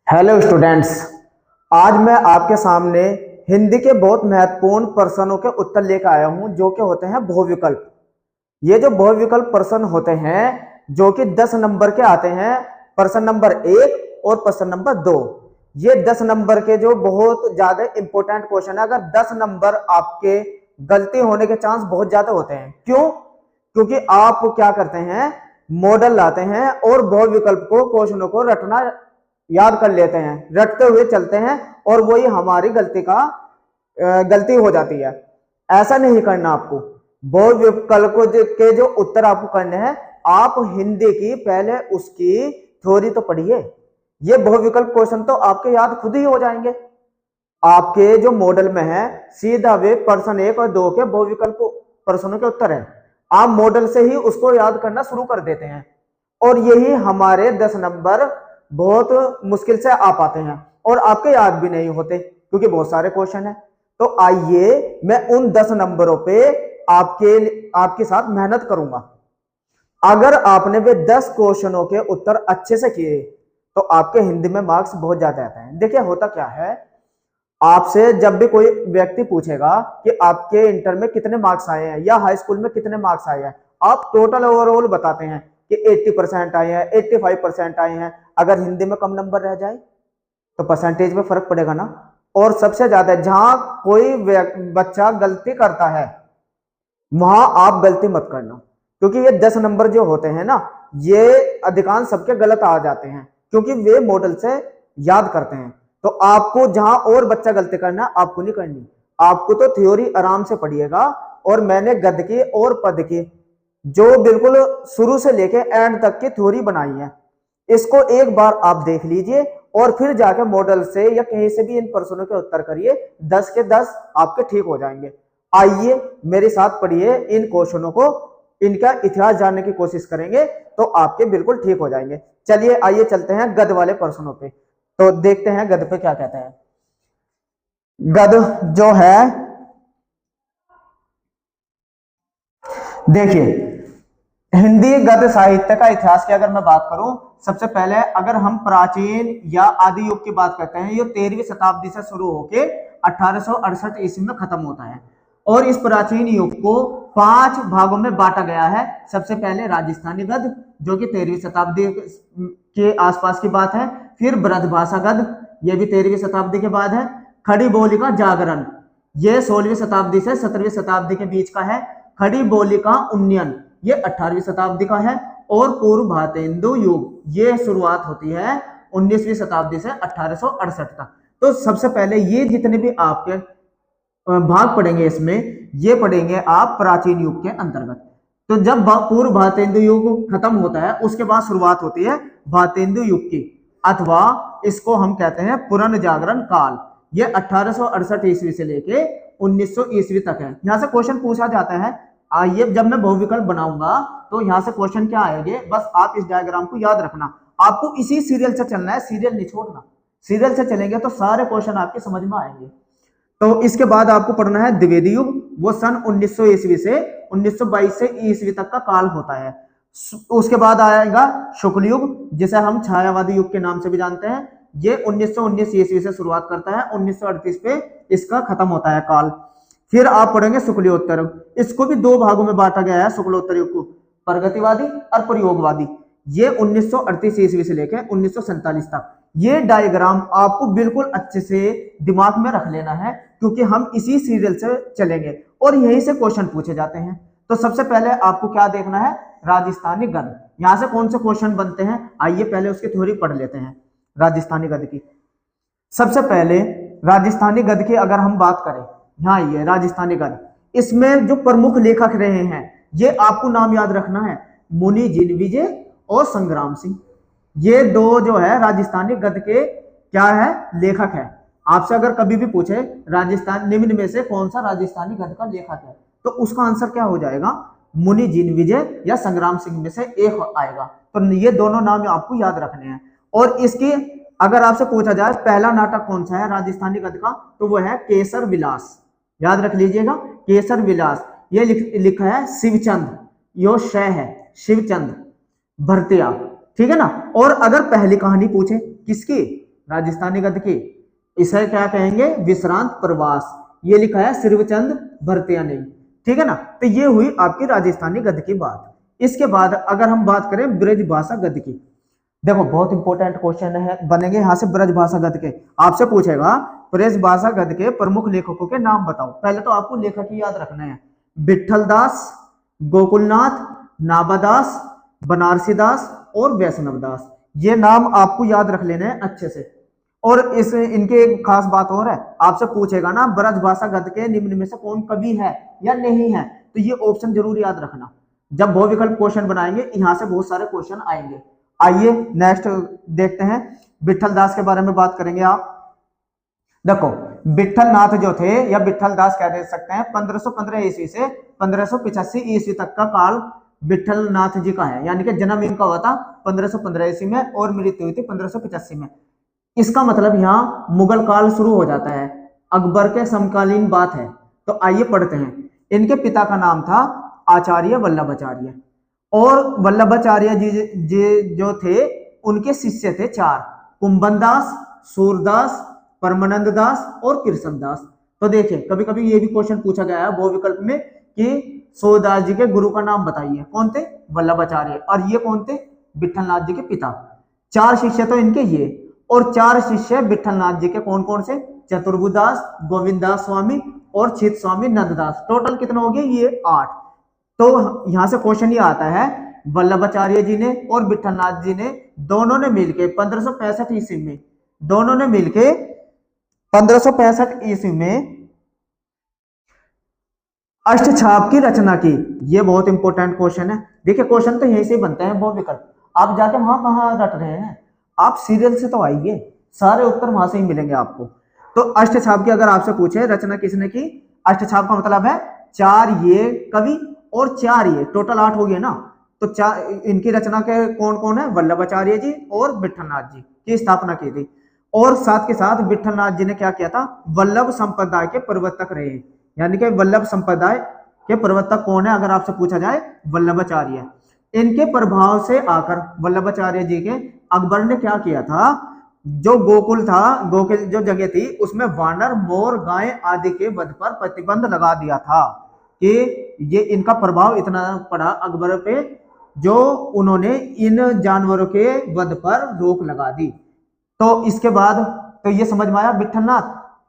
Hello students. आज मैं आपके सामने हिंदी के बहुत महत्वपूर्ण प्रश्नों के उत्तर लेकर आया हूं जो कि होते हैं बहुविकल्प। ये जो बहुविकल्प प्रश्न होते हैं जो कि 10 नंबर के आते हैं, प्रश्न नंबर 1 और प्रश्न नंबर 2। ये 10 नंबर के जो बहुत ज्यादा इंपॉर्टेंट क्वेश्चन है। अगर 10 नंबर आपके गलती होने के चांस बहुत ज्यादा होते हैं। क्यों? क्योंकि आप क्या करते हैं, मॉडल लाते हैं और बहुविकल्प को क्वेश्चनों को रटना याद कर लेते हैं, रटते हुए चलते हैं और वही हमारी गलती हो जाती है। ऐसा नहीं करना आपको। बहुविकल्प के जो उत्तर आपको करने हैं, आप हिंदी की पहले उसकी थ्योरी तो पढ़िए। ये बहुविकल्प क्वेश्चन तो आपके याद खुद ही हो जाएंगे। आपके जो मॉडल में है सीधा वे प्रश्न 1 और 2 के बहुविकल्प प्रश्नों के उत्तर है। आप मॉडल से ही उसको याद करना शुरू कर देते हैं और यही हमारे 10 नंबर बहुत मुश्किल से आ पाते हैं और आपके याद भी नहीं होते क्योंकि बहुत सारे क्वेश्चन है। तो आइए मैं उन 10 नंबरों पे आपके साथ मेहनत करूंगा। अगर आपने वे 10 क्वेश्चनों के उत्तर अच्छे से किए तो आपके हिंदी में मार्क्स बहुत ज्यादा आते हैं। देखिए होता क्या है, आपसे जब भी कोई व्यक्ति पूछेगा कि आपके इंटर में कितने मार्क्स आए हैं या हाई स्कूल में कितने मार्क्स आए हैं, आप टोटल ओवरऑल बताते हैं कि 80% आए हैं, 85% आए हैं। अगर हिंदी में कम नंबर रह जाए तो परसेंटेज में फर्क पड़ेगा ना। और सबसे ज्यादा जहां कोई बच्चा गलती करता है वहां आप गलती मत करना, क्योंकि ये 10 नंबर जो होते हैं ना, ये अधिकांश सबके गलत आ जाते हैं क्योंकि वे मॉडल से याद करते हैं। तो आपको जहां और बच्चा गलती करना, आपको नहीं करनी। आपको तो थ्योरी आराम से पढ़िएगा। और मैंने गद्य की और पद की जो बिल्कुल शुरू से लेके एंड तक की थ्योरी बनाई है, इसको एक बार आप देख लीजिए और फिर जाके मॉडल से या कहीं से भी इन प्रश्नों के उत्तर करिए। 10 के 10 आपके ठीक हो जाएंगे। आइए मेरे साथ पढ़िए इन क्वेश्चनों को, इनका इतिहास जानने की कोशिश करेंगे तो आपके बिल्कुल ठीक हो जाएंगे। चलिए आइए चलते हैं गद्य वाले प्रश्नों पे। तो देखते हैं गद्य पे क्या कहते हैं। गद्य जो है, देखिए हिंदी गद्य साहित्य का इतिहास की अगर मैं बात करूं, सबसे पहले अगर हम प्राचीन या आदि युग की बात करते हैं, ये 13वीं शताब्दी से शुरू होके 1868 ईस्वी में खत्म होता है। और इस प्राचीन युग को 5 भागों में बांटा गया है। सबसे पहले राजस्थानी गद्य जो कि 13वीं शताब्दी के आसपास की बात है। फिर ब्रजभाषा गद्य, ये भी 13वीं शताब्दी के बाद है। खड़ी बोली का जागरण, ये 16वीं शताब्दी से 17वीं शताब्दी के बीच का है। खड़ी बोली का उन्नयन, ये 18वीं शताब्दी का है। और पूर्व भारतेंदु युग, ये शुरुआत होती है 19वीं शताब्दी से 1868 तक। तो सबसे पहले ये जितने भी आपके भाग पढ़ेंगे इसमें, ये पढ़ेंगे आप प्राचीन युग के अंतर्गत। तो जब पूर्व भारतेंदु युग खत्म होता है उसके बाद शुरुआत होती है भारतेंदु युग की, अथवा इसको हम कहते हैं पुनर्जागरण जागरण काल। ये 1868 ईस्वी से लेके 1900 ईस्वी तक है। यहां से क्वेश्चन पूछा जाता है। आइए जब मैं बहुविकल्प बनाऊंगा तो यहां से क्वेश्चन क्या आएंगे, बस आप इस डायग्राम को याद रखना। आपको इसी सीरियल से चलना है, सीरियल नहीं छोड़ना। सीरियल से चलेंगे तो सारे क्वेश्चन आपके समझ में आएंगे। तो इसके बाद आपको पढ़ना है द्विवेदी युग, वो सन 1900 ईस्वी से 1922 से ईस्वी तक का काल होता है। उसके बाद आएगा शुक्ल युग, जिसे हम छायावादी युग के नाम से भी जानते हैं। ये 1919 ईस्वी से शुरुआत करता है, 1938 पे इसका खत्म होता है काल। फिर आप पढ़ेंगे शुक्लोत्तर, इसको भी 2 भागों में बांटा गया है शुक्लोत्तर युग को, प्रगतिवादी और प्रयोगवादी। ये 1938 ईस्वी से लेकर 1947 तक। ये डायग्राम आपको बिल्कुल अच्छे से दिमाग में रख लेना है क्योंकि हम इसी सीरियल से चलेंगे और यहीं से क्वेश्चन पूछे जाते हैं। तो सबसे पहले आपको क्या देखना है, राजस्थानी गद्य। यहां से कौन से क्वेश्चन बनते हैं, आइए पहले उसकी थ्योरी पढ़ लेते हैं राजस्थानी गद्य की। सबसे पहले राजस्थानी गद्य की अगर हम बात करें, यहाँ ये राजस्थानी गद्य, इसमें जो प्रमुख लेखक रहे हैं ये आपको नाम याद रखना है, मुनि जिनविजय और संग्राम सिंह। ये 2 जो है राजस्थानी गद्य के क्या है, लेखक है। आपसे अगर कभी भी पूछे राजस्थान निम्न में से कौन सा राजस्थानी गद्य का लेखक है, तो उसका आंसर क्या हो जाएगा, मुनि जिनविजय या संग्राम सिंह में से एक आएगा। तो ये दोनों नाम आपको याद रखने हैं। और इसकी अगर आपसे पूछा जाए पहला नाटक कौन सा है राजस्थानी गद्य का, तो वो है केसर विलास। याद रख लीजिएगा, केसर विलास। ये लिखा है शिवचंद, यो शय है शिवचंद भरतिया, ठीक है ना। और अगर पहली कहानी पूछे किसकी, राजस्थानी गद्य की, इसे क्या कहेंगे, विश्रांत प्रवास। ये लिखा है शिवचंद भरतिया ने, ठीक है ना। तो ये हुई आपकी राजस्थानी गद्य की बात। इसके बाद अगर हम बात करें ब्रज भाषा गद्य की, देखो बहुत इंपॉर्टेंट क्वेश्चन है बनेंगे यहाँ से ब्रज भाषा गद्य के। आपसे पूछेगा ब्रज भाषा गद्य के प्रमुख लेखकों के नाम बताओ। पहले तो आपको लेखक ही याद रखना है, विठल दास, गोकुलनाथ, नाभादास, बनारसी दास और वैष्णव दास। ये नाम आपको याद रख लेने हैं अच्छे से। और इस इनके एक खास बात और है, आपसे पूछेगा ना ब्रज भाषा गद्य के निम्न में से कौन कवि है या नहीं है, तो ये ऑप्शन जरूर याद रखना। जब बहुविकल्प क्वेश्चन बनाएंगे यहां से बहुत सारे क्वेश्चन आएंगे। आइए नेक्स्ट देखते हैं, विठल दास के बारे में बात करेंगे। आप देखो विठल नाथ जो थे या विठल दास कह दे सकते हैं, 1515 ईस्वी से 1585 ईस्वी तक का काल विठल नाथ जी का है, यानी कि जन्म इनका हुआ था 1515 ईस्वी में और मृत्यु हुई थी 1585 में। इसका मतलब यहाँ मुगल काल शुरू हो जाता है, अकबर के समकालीन बात है। तो आइए पढ़ते हैं। इनके पिता का नाम था आचार्य वल्लभाचार्य, और वल्लभाचार्य जी जो थे उनके शिष्य थे चार, कुंभन दास, सूरदास, परमानंद दास और कृष्ण दास। तो देखिए कभी कभी ये भी क्वेश्चन पूछा गया है बहु विकल्प में कि सूरदास जी के गुरु का नाम बताइए, कौन थे, वल्लभाचार्य, और ये कौन थे, विठलनाथ जी के पिता। चार शिष्य तो इनके ये, और चार शिष्य विठलनाथ जी के कौन कौन से, चतुर्भुदास, गोविंदास स्वामी और चित स्वामी नंददास। टोटल कितने हो गए, ये 8। तो यहां से क्वेश्चन ये आता है, वल्लभाचार्य जी ने और विठलनाथ जी ने दोनों ने मिलके 1565 ईस्वी में, दोनों ने मिलके 1565 ईस्वी में अष्टछाप की रचना की। ये बहुत इंपॉर्टेंट क्वेश्चन है। देखिए क्वेश्चन तो यहीं से बनते हैं बहु विकल्प, आप जाके वहां कहां रट रहे हैं, आप सीरियल से तो आइए, सारे उत्तर वहां से ही मिलेंगे आपको। तो अष्टछाप की अगर आपसे पूछे रचना किसने की, अष्टछाप का मतलब है चार ये कवि और चार ये, टोटल 8 हो गए ना। तो चार इनकी रचना के कौन कौन है, वल्लभाचार्य जी और विठलनाथ जी की स्थापना की थी। और साथ के साथ विठलनाथ जी ने क्या किया था, वल्लभ संप्रदाय के प्रवर्तक रहे, यानी कि वल्लभ संप्रदाय के प्रवर्तक कौन है अगर आपसे पूछा जाए, वल्लभाचार्य। इनके प्रभाव से आकर वल्लभाचार्य जी के अकबर ने क्या किया था, जो गोकुल था, गोकुल जो जगह थी उसमें वानर, मोर, गाय आदि के वध पर प्रतिबंध लगा दिया था कि ये इनका प्रभाव इतना पड़ा अकबर पे, जो उन्होंने इन जानवरों के वध पर रोक लगा दी। तो इसके बाद तो ये समझ में आया विठलनाथ।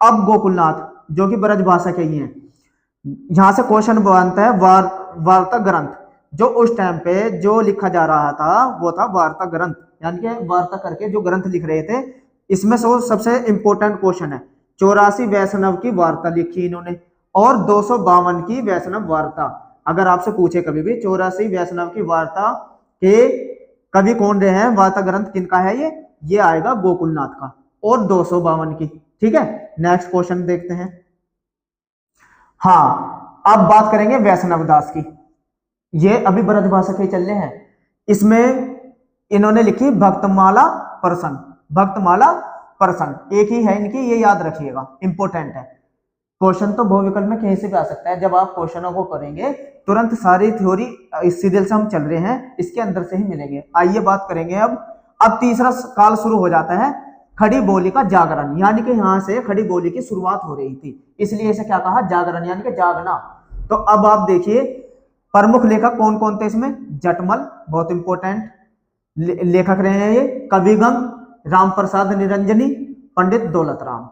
अब गोकुलनाथ जो कि ब्रज भाषा के ही हैं, यहां से क्वेश्चन बनता है वार्ता ग्रंथ। जो उस टाइम पे जो लिखा जा रहा था वो था वार्ता ग्रंथ, यानी कि वार्ता करके जो ग्रंथ लिख रहे थे। इसमें सबसे इंपॉर्टेंट क्वेश्चन है, 84 वैष्णव की वार्ता लिखी इन्होंने और 252 की वैष्णव वार्ता। अगर आपसे पूछे कभी भी 84 वैष्णव की वार्ता के कवि कौन रहे हैं, वार्ता ग्रंथ किनका है, ये आएगा गोकुलनाथ का, और 252 की। ठीक है, नेक्स्ट क्वेश्चन देखते हैं। हाँ अब बात करेंगे वैष्णव दास की, ये अभी ब्रज भाषा के चल रहे हैं। इसमें इन्होंने लिखी भक्तमाला प्रसन्न, भक्तमाला प्रसन्न एक ही है इनकी, ये याद रखिएगा, इंपॉर्टेंट है। क्वेश्चन तो बहुविकल्प में कहीं से भी आ सकता है, जब आप क्वेश्चनों को करेंगे तुरंत सारी थ्योरी इस सीरियल से हम चल रहे हैं इसके अंदर से ही मिलेंगे। आइए बात करेंगे अब तीसरा काल शुरू हो जाता है, खड़ी बोली का जागरण, यानी कि यहां से खड़ी बोली की शुरुआत हो रही थी, इसलिए इसे क्या कहा, जागरण, यानी कि जागना। तो अब आप देखिए प्रमुख लेखक कौन कौन थे इसमें, जटमल बहुत इंपॉर्टेंट लेखक रहे हैं ये, कविगंग, राम प्रसाद निरंजनी, पंडित दौलत राम।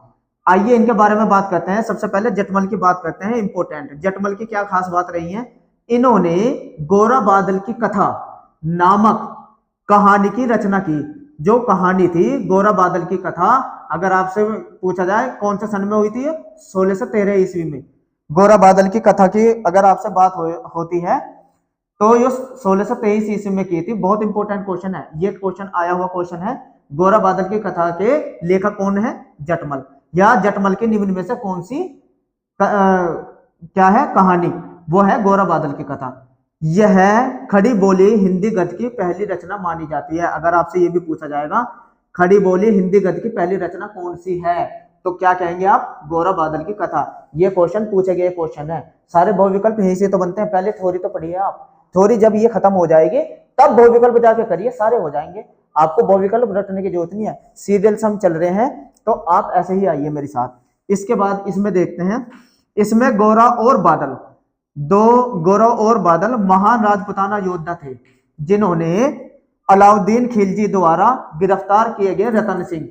आइए इनके बारे में बात करते हैं। सबसे पहले जटमल की बात करते हैं, इंपॉर्टेंट। जटमल की क्या खास बात रही है, इन्होंने गोरा बादल की कथा नामक कहानी की रचना की। जो कहानी थी गोरा बादल की कथा, अगर आपसे पूछा जाए कौन से सन में हुई थी, 1613 ईस्वी में गोरा बादल की कथा की अगर आपसे बात होती है तो ये 1623 ईस्वी में की थी। बहुत इंपॉर्टेंट क्वेश्चन है ये, क्वेश्चन आया हुआ क्वेश्चन है। गोरा बादल की कथा के लेखक कौन है, जटमल। या जटमल के निम्न में से कौन सी क्या है कहानी, वो है गोरा बादल की कथा। यह खड़ी बोली हिंदी गद्य की पहली रचना मानी जाती है। अगर आपसे ये भी पूछा जाएगा खड़ी बोली हिंदी गद्य की पहली रचना कौन सी है, तो क्या कहेंगे आप, गोरा बादल की कथा। ये क्वेश्चन पूछे गए क्वेश्चन है। सारे बहुविकल्प यहीं से तो बनते हैं, पहले थ्योरी तो पढ़िए आप, थ्योरी जब ये खत्म हो जाएगी तब बहुविकल्प जाके करिए, सारे हो जाएंगे। आपको बहुविकल्प रटने की जरूरत नहीं है, सीरियल से हम चल रहे हैं तो आप ऐसे ही आइए मेरे साथ। इसके बाद इसमें देखते हैं, इसमें गौरा और बादल, दो गौरव और बादल महान राजपुताना योद्धा थे जिन्होंने अलाउद्दीन खिलजी द्वारा गिरफ्तार किए गए रतन सिंह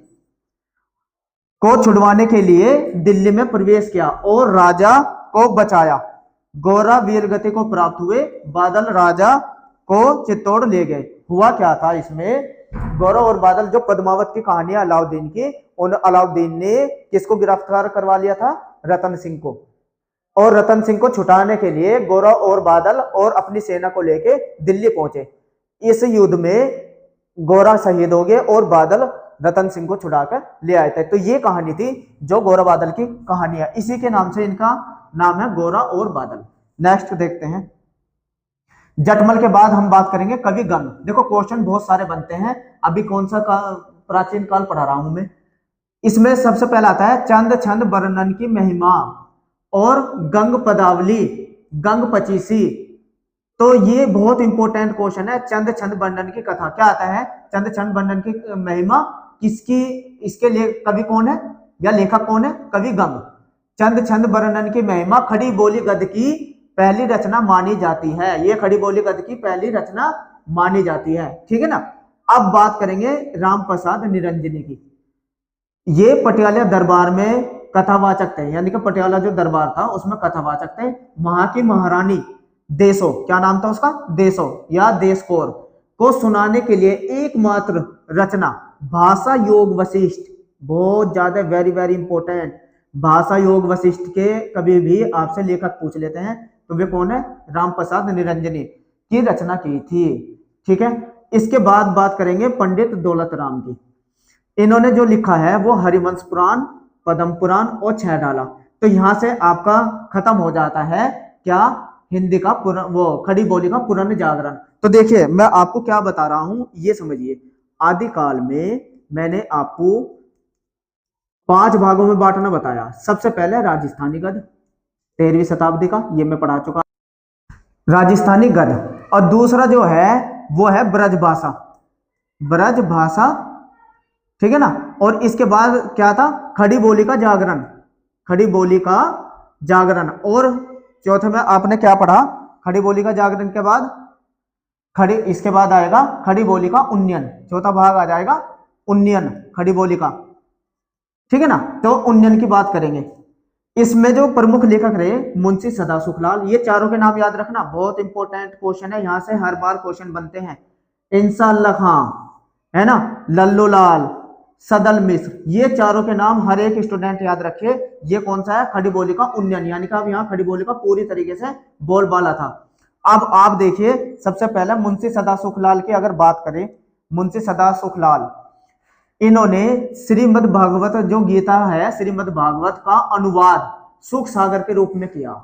को छुड़वाने के लिए दिल्ली में प्रवेश किया और राजा को बचाया। गौरा वीरगति को प्राप्त हुए, बादल राजा को चित्तौड़ ले गए। हुआ क्या था इसमें, गौरव और बादल जो पद्मावत की कहानी है अलाउद्दीन की, उन अलाउद्दीन ने किसको गिरफ्तार करवा लिया था, रतन सिंह को। और रतन सिंह को छुटाने के लिए गौरव और बादल और अपनी सेना को लेके दिल्ली पहुंचे। इस युद्ध में गौरा शहीद हो गए और बादल रतन सिंह को छुड़ाकर ले आए थे। तो ये कहानी थी जो गौरा बादल की कहानी है, इसी के नाम से इनका नाम है गौरा और बादल। नेक्स्ट देखते हैं, जटमल के बाद हम बात करेंगे कवि गंग। देखो क्वेश्चन बहुत सारे बनते हैं, अभी कौन सा प्राचीन काल पढ़ा रहा हूं मैं। इसमें सबसे पहला आता है चंद छंद वर्णन की महिमा और गंग पदावली, गंग पचीसी। तो ये बहुत इंपॉर्टेंट क्वेश्चन है। चंद छंद वर्णन की कथा क्या आता है, चंद छंद वर्णन की महिमा किसकी, इसके लिए कवि कौन है या लेखक कौन है, कवि गंग। चंद छंद वर्णन की महिमा खड़ी बोली गद्य की पहली रचना मानी जाती है, ये खड़ी बोली गद्य की पहली रचना मानी जाती है, ठीक है ना। अब बात करेंगे राम प्रसाद निरंजनी की। ये पटियाला दरबार में कथावाचक थे, यानी कि पटियाला जो दरबार था उसमें कथावाचक थे। वहां की महारानी देसो, क्या नाम था उसका, देसो या देशकोर को सुनाने के लिए एकमात्र रचना भाषा योग वशिष्ठ, बहुत ज्यादा वेरी वेरी इंपॉर्टेंट, भाषा योग वशिष्ठ के कभी भी आपसे लेखक पूछ लेते हैं तो वे कौन है, राम प्रसाद निरंजनी की रचना की थी, ठीक है। इसके बाद बात करेंगे पंडित दौलत राम की। इन्होंने जो लिखा है वो हरिवंश पुराण, पद्म पुराण और छह डाला। तो यहां से आपका खत्म हो जाता है क्या, हिंदी का वो खड़ी बोली का पुनर्जागरण। तो देखिए मैं आपको क्या बता रहा हूं ये समझिए। आदिकाल में मैंने आपको 5 भागों में बांटना बताया। सबसे पहले राजस्थानी गद्य 13वीं शताब्दी का, ये मैं पढ़ा चुका, राजस्थानी गद्य। और दूसरा जो है वो है ब्रज भाषा, ब्रज भाषा, ठीक है ना। और इसके बाद क्या था, खड़ी बोली का जागरण, खड़ी बोली का जागरण। और चौथे में आपने क्या पढ़ा, खड़ी बोली का जागरण के बाद खड़ी, इसके बाद आएगा खड़ी बोली का उन्नयन, चौथा भाग आ जाएगा उन्नयन खड़ी बोली का, ठीक है ना। तो उन्नयन की बात करेंगे। इसमें जो प्रमुख लेखक रहे मुंशी सदा सुखलाल, ये चारों के नाम याद रखना, बहुत इंपॉर्टेंट क्वेश्चन है, यहां से हर बार क्वेश्चन बनते हैं। इंशाअल्लाह खां है ना, लल्लू लाल, सदल मिश्र, ये चारों के नाम हर एक स्टूडेंट याद रखे। ये कौन सा है, खड़ी बोली का उन्नयन, यानी कि अब यहाँ खड़ी बोली का पूरी तरीके से बोलबाला था। अब आप देखिए सबसे पहले मुंशी सदा सुखलाल की अगर बात करें, मुंशी सदा सुखलाल इन्होंने श्रीमद् भागवत जो गीता है, श्रीमद् भागवत का अनुवाद सुख सागर के रूप में किया।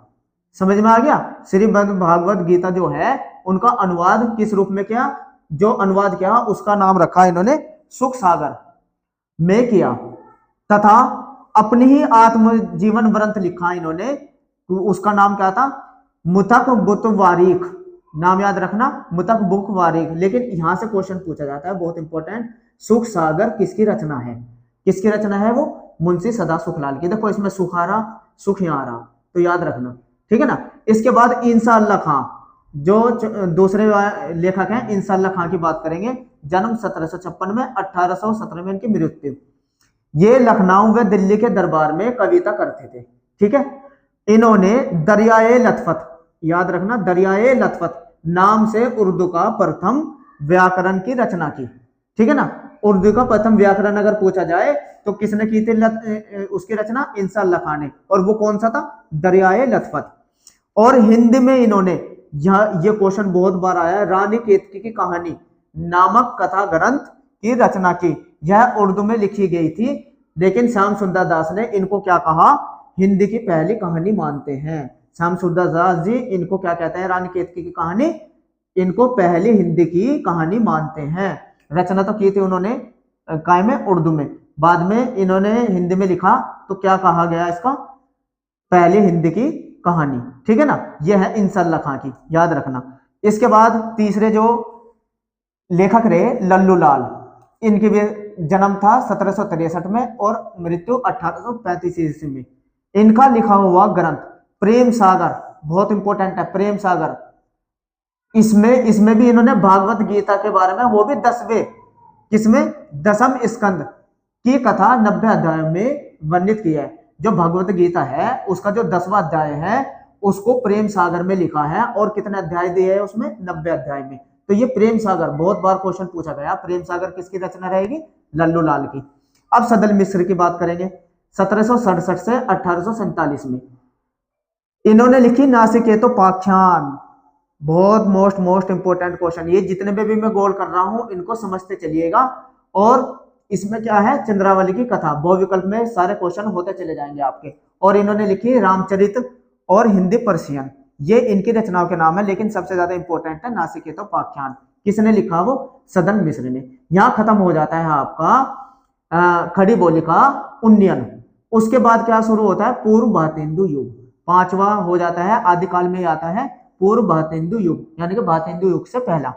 समझ में आ गया, श्रीमद् भागवत गीता जो है उनका अनुवाद किस रूप में किया, जो अनुवाद किया उसका नाम रखा इन्होंने सुख सागर में किया। तथा अपनी ही आत्मजीवन ग्रंथ लिखा इन्होंने, उसका नाम क्या था, मुतक बुत वारीख, नाम याद रखना, मुतक बुक वारीख। लेकिन यहां से क्वेश्चन पूछा जाता है बहुत इंपॉर्टेंट, सुख सागर किसकी रचना है, किसकी रचना है वो, मुंशी सदा सुखलाल की। देखो इसमें सुख आ रहा, सुख यहाँ आ रहा, तो याद रखना, ठीक है ना। इसके बाद इंशाअल्लाह खां, जो दूसरे लेखक हैं, इंशाअल्लाह खां की बात करेंगे। जन्म 1756 में, 1817 में इनकी मृत्यु। ये लखनऊ व दिल्ली के दरबार में कविता करते थे, ठीक है। इन्होंने दरियाए लतफत, याद रखना, दरियाए लतफत नाम से उर्दू का प्रथम व्याकरण की रचना की, ठीक है ना। उर्दू का प्रथम व्याकरण अगर पूछा जाए तो किसने की थी उसकी रचना, इंशाअल्लाह खां ने। और वो कौन सा था, दरियाए लतफत। और हिंदी में इन्होंने, ये क्वेश्चन बहुत बार आया है, रानी केतकी की कहानी नामक कथा ग्रंथ की रचना की। यह उर्दू में लिखी गई थी, लेकिन श्याम सुंदर दास ने इनको क्या कहा, हिंदी की पहली कहानी मानते हैं। श्याम सुंदर दास जी इनको क्या कहते हैं, रानी केतकी की कहानी, इनको पहली हिंदी की कहानी मानते हैं। रचना तो की थी उन्होंने काय में, उर्दू में, बाद में इन्होंने हिंदी में लिखा तो क्या कहा गया इसका, पहली हिंदी की कहानी, ठीक है ना। यह है इंशाअल्लाह खां की, याद रखना। इसके बाद तीसरे जो लेखक रहे लल्लू लाल, इनकी भी जन्म था 1763 में और मृत्यु 1835 ईस्वी में। इनका लिखा हुआ ग्रंथ प्रेम सागर बहुत इंपॉर्टेंट है, प्रेम सागर। इसमें इसमें भी इन्होंने भागवत गीता के बारे में, वो भी 10वें, किसमें, 10वें स्कंद की कथा 90 अध्याय में वर्णित किया है। जो भगवत गीता है उसका जो 10वां अध्याय है उसको प्रेम सागर में लिखा है, और कितने अध्याय दिए हैं उसमें, 90 अध्याय में। तो ये प्रेम सागर बहुत बार क्वेश्चन पूछा गया, प्रेम सागर किसकी रचना रहेगी, लल्लू लाल की। अब सदल मिश्र की बात करेंगे। 1767 से 1847 में इन्होंने लिखी नासिकेतोपाख्यान। बहुत मोस्ट इंपोर्टेंट क्वेश्चन, ये जितने पे भी मैं गोल कर रहा हूं इनको समझते चलिएगा। और इसमें क्या है, चंद्रावली की कथा, बहुविकल्प में सारे क्वेश्चन होते चले जाएंगे आपके। और इन्होंने लिखी रामचरित और हिंदी पर्शियन, ये इनकी रचनाओं के नाम है, लेकिन सबसे ज्यादा इंपॉर्टेंट है नासिकेतोपाख्यान। किसने लिखा, वो सदन मिश्र ने। यहां खत्म हो जाता है आपका खड़ी बोली का उन्नयन। उसके बाद क्या शुरू होता है, पूर्व भारतेंदु युग। पांचवा हो जाता है, आदिकाल में आता है पूर्व भारतेंदु युग, यानी कि भारतेंदु युग से पहला।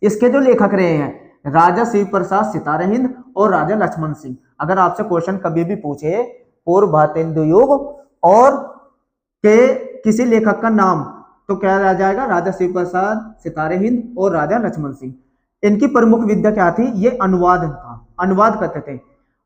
इसके जो लेखक रहे हैं राजा शिव प्रसाद सितारे हिंद और राजा लक्ष्मण सिंह। अगर आपसे क्वेश्चन कभी भी पूछे पूर्व भारतेंदु युग और के किसी लेखक का नाम, तो क्या रह जाएगा, राजा शिव प्रसाद सितारे हिंद और राजा लक्ष्मण सिंह। इनकी प्रमुख विद्या क्या थी, ये अनुवाद था, अनुवाद करते थे।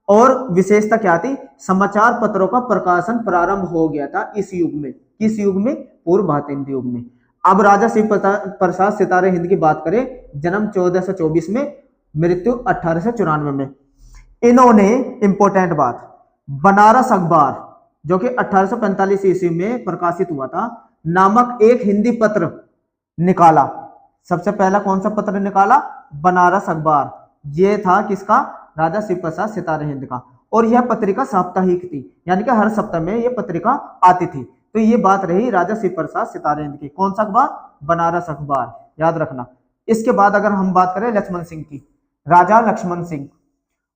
और विशेषता क्या थी, समाचार पत्रों का प्रकाशन प्रारंभ हो गया था इस युग में। किस युग में, पूर्व भारतेंदु युग में। अब राजा शिव प्रसाद सितारे हिंद की बात करें, जन्म 1424 में, मृत्यु 1894 में। इन्होंने इंपॉर्टेंट बात, बनारस अखबार जो कि 1845 ईस्वी में प्रकाशित हुआ था नामक एक हिंदी पत्र निकाला। सबसे पहला कौन सा पत्र निकाला, बनारस अखबार। ये था किसका, राजा शिव प्रसाद सितारे हिंद का। और यह पत्रिका साप्ताहिक थी, यानी कि हर सप्ताह में यह पत्रिका आती थी। तो ये बात रही राजा शिव प्रसाद सितारे हिंद की। कौन सा अखबार, बनारस अखबार, याद रखना। इसके बाद अगर हम बात करें लक्ष्मण सिंह की, राजा लक्ष्मण सिंह,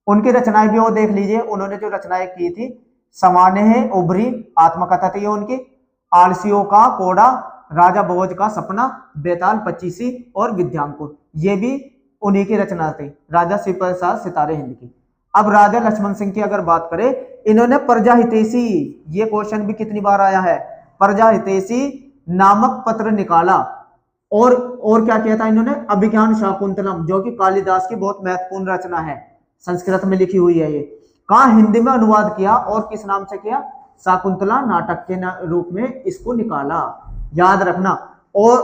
उनकी रचनाएं भी वो देख लीजिए। उन्होंने जो रचनाएं की थी, समाने उभरी आत्मकथा थी उनकी, आलसियों का कोड़ा, राजा भोज का सपना, बेताल पच्चीसी और विद्यांकुर, ये भी उन्हीं की रचना थी, राजा शिव प्रसाद सितारे हिंद की। अब राजा लक्ष्मण सिंह की अगर बात करें, इन्होंने प्रजा हितैषी, ये क्वेश्चन भी कितनी बार आया है, प्रजा हितैषी नामक पत्र निकाला। और क्या किया था इन्होंने, अभिज्ञान शाकुंतलम, जो कि कालिदास की बहुत महत्वपूर्ण रचना है, संस्कृत में लिखी हुई है, ये कहा हिंदी में अनुवाद किया। और किस नाम से किया, शाकुंतला नाटक के रूप में इसको निकाला, याद रखना। और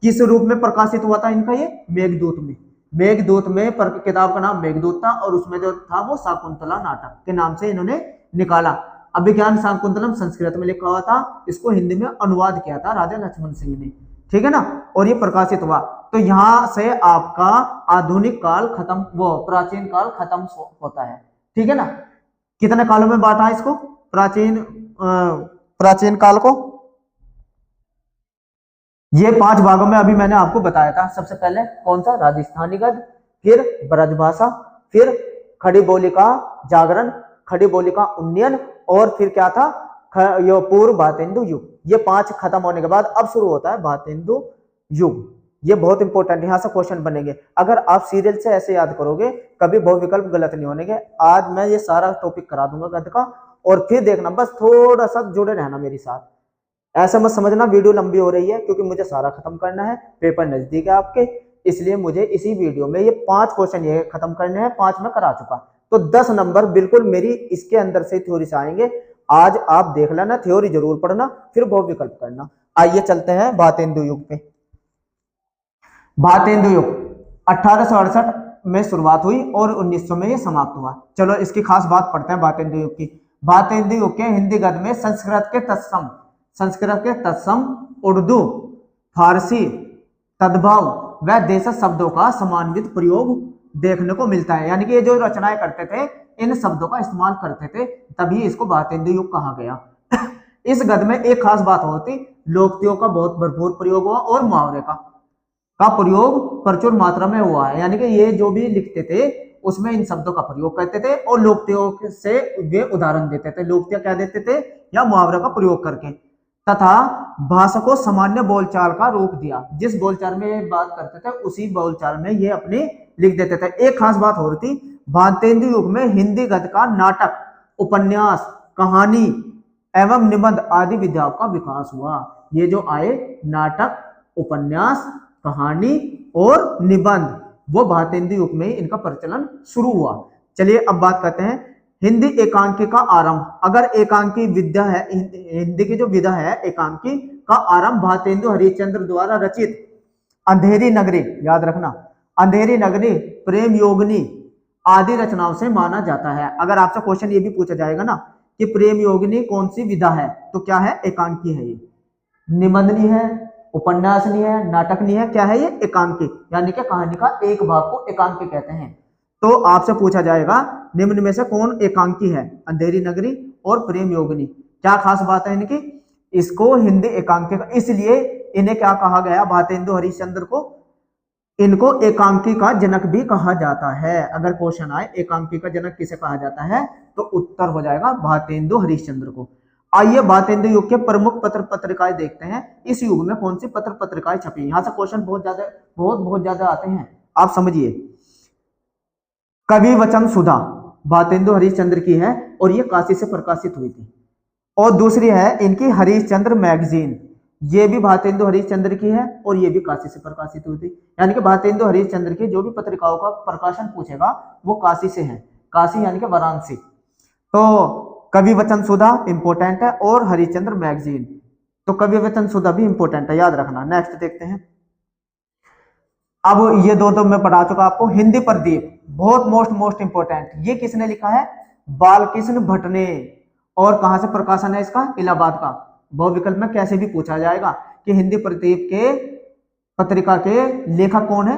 किस रूप में प्रकाशित हुआ था इनका, ये मेघदूत में। मेघदूत में किताब का नाम मेघदूत था, और उसमें जो था वो शाकुंतला नाटक के नाम से इन्होंने निकाला। अभिज्ञान शाकुंतलम संस्कृत में लिखा हुआ था, इसको हिंदी में अनुवाद किया था राजा लक्ष्मण सिंह ने, ठीक है ना। और ये प्रकाशित हुआ। तो यहां से आपका आधुनिक काल खत्म, वो प्राचीन काल खत्म होता है, ठीक है ना। कितने कालों में बांटा है इसको, प्राचीन काल को, ये 5 भागों में अभी मैंने आपको बताया था। सबसे पहले कौन सा, राजस्थानी गद्य, फिर ब्रजभाषा, फिर खड़ी बोली का जागरण, खड़ी बोली का उन्नयन, और फिर क्या था, ये पूर्व भारतेंदु युग। ये 5 खत्म होने के बाद अब शुरू होता है भारतेंदु युग। ये बहुत इंपॉर्टेंट, यहां से क्वेश्चन बनेंगे। अगर आप सीरियल से ऐसे याद करोगे कभी बहुविकल्प गलत नहीं होने के। आज मैं ये सारा टॉपिक करा दूंगा गद्य का, और फिर देखना, बस थोड़ा सा जुड़े रहना मेरे साथ। ऐसा मत समझना वीडियो लंबी हो रही है, क्योंकि मुझे सारा खत्म करना है, पेपर नजदीक है आपके, इसलिए मुझे इसी वीडियो में ये 5 क्वेश्चन ये खत्म करने हैं। 5 में करा चुका, तो 10 नंबर बिल्कुल मेरी इसके अंदर से थ्योरी से आएंगे। आज आप देख लेना, थ्योरी जरूर पढ़ना, फिर बहुविकल्प करना। आइए चलते हैं भारतेंदु युग पे। भारतेंदु युग 1868 में शुरुआत हुई और 1900 में ये समाप्त हुआ। चलो इसकी खास बात पढ़ते हैं भारतेंदु युग की। भारतेंदु युग के हिंदी गद्य में संस्कृत के तत्सम, उर्दू, फारसी, तद्भव व देशज शब्दों का समान्वित प्रयोग देखने को मिलता है। यानी कि ये जो रचनाएं करते थे, इन शब्दों का इस्तेमाल करते थे, तभी इसको भारतेंदु युग कहा गया। इस गद्य में एक खास बात होती, लोकोक्तियों का बहुत भरपूर प्रयोग हुआ और मुहावरे का प्रयोग प्रचुर मात्रा में हुआ है। यानी कि ये जो भी लिखते थे उसमें इन शब्दों का प्रयोग करते थे, और लोकोक्तियों से वे उदाहरण देते थे। लोकोक्तियां क्या देते थे, या मुहावरे का प्रयोग करके। तथा भाषा को सामान्य बोलचाल का रूप दिया। जिस बोलचाल में ये बात करते थे उसी बोलचाल में ये अपने लिख देते थे। एक खास बात हो रही थी, भारतेंदु युग में हिंदी गद्य का नाटक, उपन्यास, कहानी एवं निबंध आदि विधाओं का विकास हुआ। ये जो आए नाटक, उपन्यास, कहानी और निबंध, वो भारतेंदु युग में इनका प्रचलन शुरू हुआ। चलिए अब बात करते हैं हिंदी एकांकी का आरंभ। अगर एकांकी विद्या है, हिंदी की जो विधा है एकांकी का आरंभ भारतेंदु हरिश्चंद्र द्वारा रचित अंधेरी नगरी, याद रखना, अंधेरी नगरी, प्रेम योगिनी आदि रचनाओं से माना जाता है। अगर आपसे क्वेश्चन ये भी पूछा जाएगा ना कि प्रेम योगिनी कौन सी विधा है, तो क्या है, एकांकी है। ये निबंध नहीं है, उपन्यास नहीं है, नाटक नहीं है, क्या है ये, एकांकी, यानी कि कहानी का एक भाग को एकांकी कहते हैं। तो आपसे पूछा जाएगा निम्न में से कौन एकांकी है, अंधेरी नगरी और प्रेम योगिनी। क्या खास बात है इनकी, इसको हिंदी एकांकी का, इसलिए इन्हें क्या कहा गया, भारतेंदु हरिश्चंद्र को, इनको एकांकी का जनक भी कहा जाता है। अगर क्वेश्चन आए एकांकी का जनक किसे कहा जाता है, तो उत्तर हो जाएगा भारतेंदु हरिश्चंद्र को। आइए भारतेंदु युग के प्रमुख पत्र पत्रिकाएं देखते हैं। इस युग में कौन सी पत्र पत्रिकाएं छपी, यहां से क्वेश्चन बहुत ज्यादा आते हैं, आप समझिए। कवि वचन सुधा भारतेंदु हरिश्चंद्र की है और ये काशी से प्रकाशित हुई थी। और दूसरी है इनकी हरिश्चंद्र मैगजीन, ये भी भारतेंदु हरिश्चंद्र की है और ये भी काशी से प्रकाशित हुई थी। यानी कि भारतेंदु हरिश्चंद्र की जो भी पत्रिकाओं का प्रकाशन पूछेगा वो काशी से है, काशी यानी कि वाराणसी। तो कवि वचन सुधा इंपोर्टेंट है और हरिश्चंद्र मैगजीन, तो कवि वचन सुधा भी इंपोर्टेंट है, याद रखना। नेक्स्ट देखते हैं। अब ये दो मैं पढ़ा चुका आपको। हिंदी प्रदीप बहुत मोस्ट इंपोर्टेंट, ये किसने लिखा है, बालकृष्ण भट्ट ने। और कहां से प्रकाशन है इसका, इलाहाबाद का। बहुविकल्प में कैसे भी पूछा जाएगा कि हिंदी प्रदीप के पत्रिका के लेखक कौन है,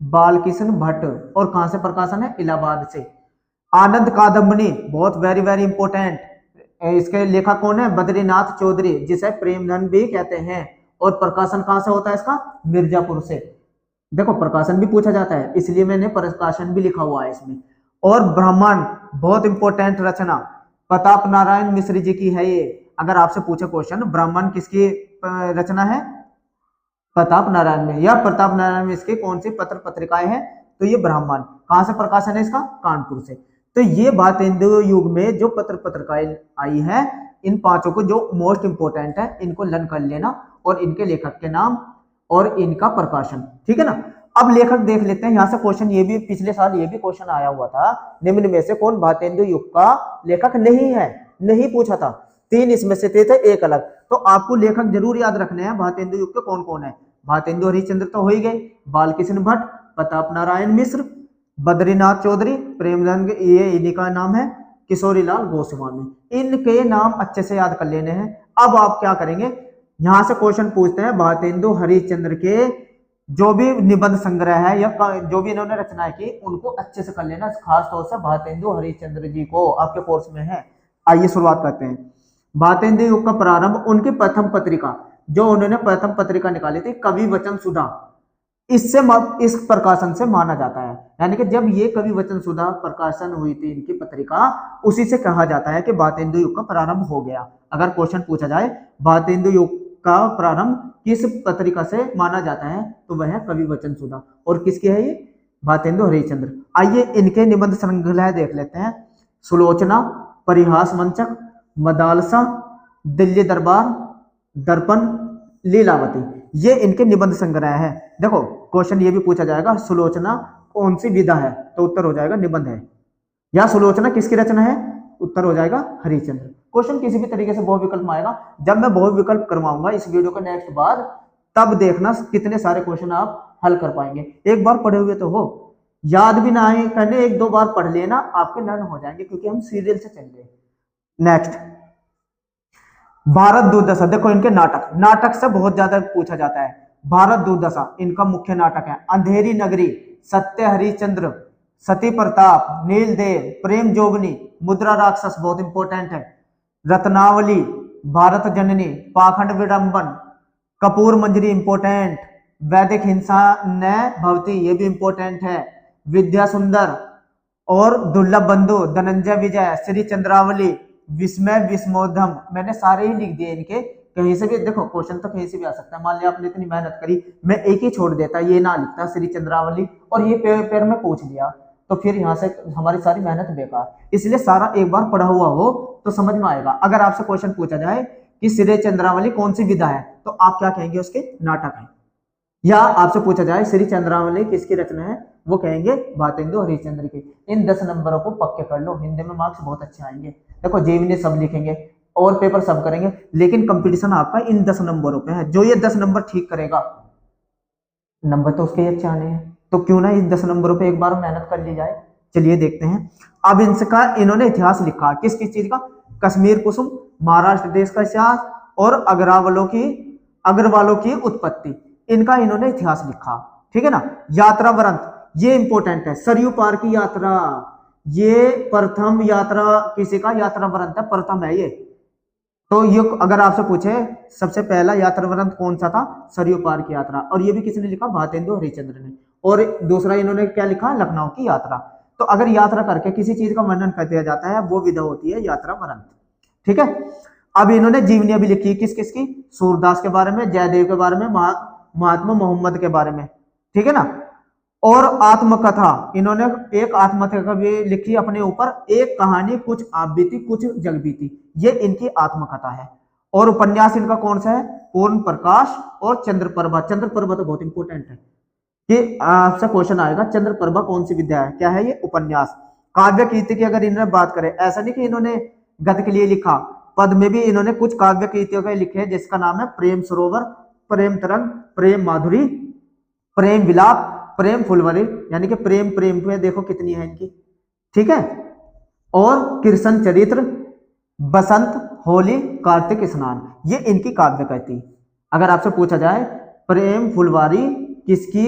बालकृष्ण भट्ट, और कहां से प्रकाशन है, इलाहाबाद से। आनंद कादम्बनी बहुत वेरी इंपोर्टेंट, इसके लेखक कौन है, बद्रीनाथ चौधरी, जिसे प्रेमधन भी कहते हैं। और प्रकाशन कहां से होता है इसका, मिर्जापुर से। देखो प्रकाशन भी पूछा जाता है, इसलिए मैंने प्रकाशन भी लिखा हुआ है इसमें। और ब्राह्मण बहुत इंपॉर्टेंट रचना, प्रताप नारायण मिश्र जी की है ये। अगर आपसे पूछे क्वेश्चन ब्राह्मण किसकी रचना है, प्रताप नारायण में, या प्रताप नारायण में इसकी कौन सी पत्र पत्रिकाएं हैं, तो ये ब्राह्मण। कहां से प्रकाशन है इसका, कानपुर से। तो ये भारतेंदु युग में जो पत्र पत्रिकाएं आई है, इन पांचों को जो मोस्ट इंपोर्टेंट है इनको लर्न कर लेना, और इनके लेखक के नाम और इनका प्रकाशन, ठीक है ना। अब लेखक देख लेते हैं। यहां से क्वेश्चन ये भी पिछले साल ये भी क्वेश्चन आया हुआ था, निम्न में से कौन भारतेंदु युग का लेखक नहीं है, नहीं पूछा था। 3 इसमें से थे, एक अलग। तो आपको लेखक जरूर याद रखने हैं भारतेंदु युग के कौन कौन है। भारतेंदु हरिश्चंद्र तो हो ही गए, बालकृष्ण भट्ट, प्रताप नारायण मिश्र, बद्रीनाथ चौधरी, प्रेमधन, ये इन्हीं का नाम है, किशोरीलाल गोस्वामी। इनके नाम अच्छे से याद कर लेने हैं। अब आप क्या करेंगे, यहां से क्वेश्चन पूछते हैं भारतेंदु हरिश्चंद्र के जो भी निबंध संग्रह है या जो भी इन्होंने रचनाएं की उनको अच्छे से कर लेना, खास तौर से भारतेंदु हरिश्चंद्र जी को आपके कोर्स में है। आइए शुरुआत करते हैं। भारतेंदु युग का प्रारंभ, उनकी प्रथम पत्रिका जो उन्होंने प्रथम पत्रिका निकाली थी, कवि वचन सुधा, इससे इस प्रकाशन से माना जाता है। यानी कि जब ये कवि वचन सुधा प्रकाशन हुई थी इनकी पत्रिका, उसी से कहा जाता है कि भारतेंदु युग का प्रारंभ हो गया। अगर क्वेश्चन पूछा जाए भारतेंदु युग का प्रारंभ किस पत्रिका से माना जाता है, तो वह है कवि वचन सुधा। और किसकी है ये, भारतेंदु हरिश्चंद्र। आइए इनके निबंध संग्रह देख लेते हैं। सुलोचना, परिहास मंचक, मदालसा, दिल्ली दरबार, दर्पण, लीलावती, ये इनके निबंध संग्रह है। देखो क्वेश्चन ये भी पूछा जाएगा, सुलोचना कौन सी विधा है, तो उत्तर हो जाएगा निबंध है। या सुलोचना किसकी रचना है, उत्तर हो जाएगा हरिश्चंद्र। क्वेश्चन किसी भी तरीके से बहुविकल्प में आएगा। जब मैं बहुविकल्प करवाऊंगा इस वीडियो के नेक्स्ट बाद, तब देखना कितने सारे क्वेश्चन आप हल कर पाएंगे। एक बार पढ़े हुए तो हो, याद भी ना आए करने, 1-2 बार पढ़ लेना, आपके लर्न हो जाएंगे, क्योंकि हम सीरियल से चल रहे। नेक्स्ट, भारत दुर्दशा। देखो इनके नाटक से बहुत ज्यादा पूछा जाता है। भारत दुर्दशा इनका मुख्य नाटक है। अंधेरी नगरी, सत्य हरिश्चंद्र, सती प्रताप, नीलदेव, प्रेम जोगनी, मुद्रा राक्षस बहुत इंपॉर्टेंट है, रत्नावली, भारत जननी, पाखंड विडंबन, कपूर मंजरी इंपॉर्टेंट, वैदिक हिंसा न भवती, ये भी इंपॉर्टेंट है, विद्या सुंदर और दुर्लभ बंधु, धनंजय विजय, श्री चंद्रावली, विस्मय विस्मोधम, मैंने सारे ही लिख दिए इनके, कहीं से भी देखो क्वेश्चन तो कहीं से भी आ सकता है। मान लिया आपने इतनी मेहनत करी, मैं एक ही छोड़ देता, ये ना लिखता श्री चंद्रावली और ये पेपर में पूछ लिया, तो फिर यहाँ से हमारी सारी मेहनत बेकार। इसलिए सारा एक बार पढ़ा हुआ हो तो समझ में आएगा। अगर आपसे क्वेश्चन पूछा जाए कि श्री चंद्रावली कौन सी विधा है, तो आप क्या कहेंगे, उसके नाटक है। या आपसे पूछा जाए श्री चंद्रावली किसकी रचना है, वो कहेंगे भारतेंदु हरिश्चंद्र की। इन 10 नंबरों को पक्के कर लो, हिंदी में मार्क्स बहुत अच्छे आएंगे। देखो जेईई सब लिखेंगे और पेपर सब करेंगे, लेकिन कंपटीशन आपका इन 10 नंबरों पे है। जो ये 10 नंबर ठीक करेगा, नंबर तो उसके अच्छे आने हैं, तो क्यों ना इस 10 नंबरों पे एक बार मेहनत कर ली जाए। चलिए देखते हैं। अब इनका इन्होंने इतिहास लिखा, किस किस चीज का, कश्मीर कुसुम, महाराष्ट्र देश का इतिहास और अग्रवालों की उत्पत्ति, इनका इन्होंने इतिहास लिखा। ठीक है ना। यात्रा वृंत, ये इंपॉर्टेंट है, सरयू पार की यात्रा, ये प्रथम यात्रा किसी का यात्रा वृंत है, प्रथम है ये। तो ये अगर आपसे पूछे सबसे पहला यात्रा वृंत कौन सा था, सरयू पार की यात्रा, और ये भी किसने लिखा, भारतेंदु हरिश्चंद्र ने। और दूसरा इन्होंने क्या लिखा, लखनऊ की यात्रा। तो अगर यात्रा करके किसी चीज का वर्णन कर दिया जाता है, वो विधा होती है यात्रा वृंत। ठीक है। अब इन्होंने जीवनी भी लिखी, किस किस की, सूरदास के बारे में, जयदेव के बारे में, महात्मा मोहम्मद के बारे में। ठीक है ना। और आत्मकथा, इन्होंने एक आत्मकथा भी लिखी अपने ऊपर, एक कहानी कुछ आप बीती कुछ जग बीती, ये इनकी आत्मकथा है। और उपन्यास इनका कौन सा है, पूर्ण प्रकाश और चंद्रप्रभा। चंद्रप्रभा तो बहुत इंपॉर्टेंट है कि आपसे क्वेश्चन आएगा, चंद्रप्रभा कौन सी विद्या है, क्या है ये, उपन्यास। काव्य कीर्ति की अगर इन्होंने बात करें, ऐसा नहीं कि इन्होंने गद्य के लिए लिखा, पद में भी इन्होंने कुछ काव्य कीर्तियों के लिखे, जिसका नाम है प्रेम सरोवर, प्रेम तरंग, प्रेम माधुरी, प्रेम विलाप, प्रेम फुलवरी, यानी कि प्रेम प्रेम पे देखो कितनी है इनकी। ठीक है। और कृष्ण चरित्र, बसंत, होली, कार्तिक स्नान, ये इनकी काव्य कृति। अगर आपसे पूछा जाए प्रेम फुलवारी किसकी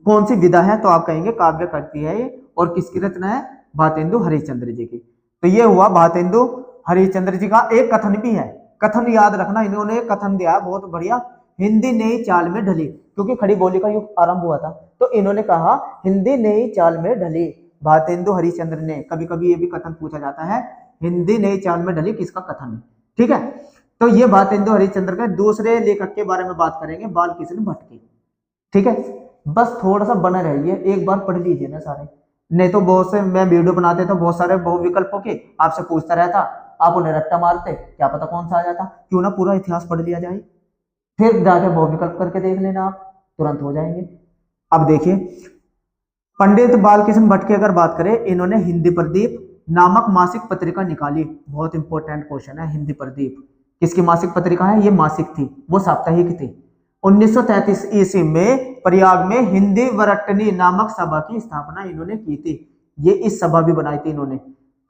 कौन सी विधा है, तो आप कहेंगे काव्य कृति है ये, और किसकी रचना है, भारतेंदु हरिश्चंद्र जी की। तो ये हुआ भारतेंदु हरिश्चंद्र जी का। एक कथन भी है, कथन याद रखना, इन्होंने एक कथन दिया बहुत बढ़िया, हिंदी नई चाल में ढली, क्योंकि खड़ी बोली का युग आरंभ हुआ था, तो इन्होंने कहा हिंदी नई चाल में ढली, भारतेंदु हरिश्चंद्र ने। कभी कभी ये भी कथन पूछा जाता है, हिंदी नई चाल में ढली किसका कथन है। ठीक है। तो ये भारतेंदु हरिश्चंद्र के। दूसरे लेखक के बारे में बात करेंगे, बालकृष्ण भट्ट की। ठीक है। बस थोड़ा सा बना रहिए, एक बार पढ़ लीजिए ना सारे, नहीं तो बहुत से मैं वीडियो बनाते तो बहुत सारे बहु विकल्पों के आपसे पूछता रहता, आप उन्हें रट्टा मारते, क्या पता कौन सा आ जाता। क्यों ना पूरा इतिहास पढ़ लिया जाए, फिर जाके बहु विकल्प करके देख लेना, आप तुरंत हो जाएंगे। अब देखिए, पंडित बालकृष्ण भट्ट की अगर बात करें, इन्होंने हिंदी प्रदीप नामक मासिक पत्रिका निकाली। बहुत इंपॉर्टेंट क्वेश्चन है, हिंदी प्रदीप किसकी मासिक पत्रिका है, ये मासिक थी, वो साप्ताहिक थी। 1933 ईस्वी में प्रयाग में हिंदी वरट्टनी नामक सभा की स्थापना इन्होंने की थी। ये इस सभा भी बनाई थी इन्होंने।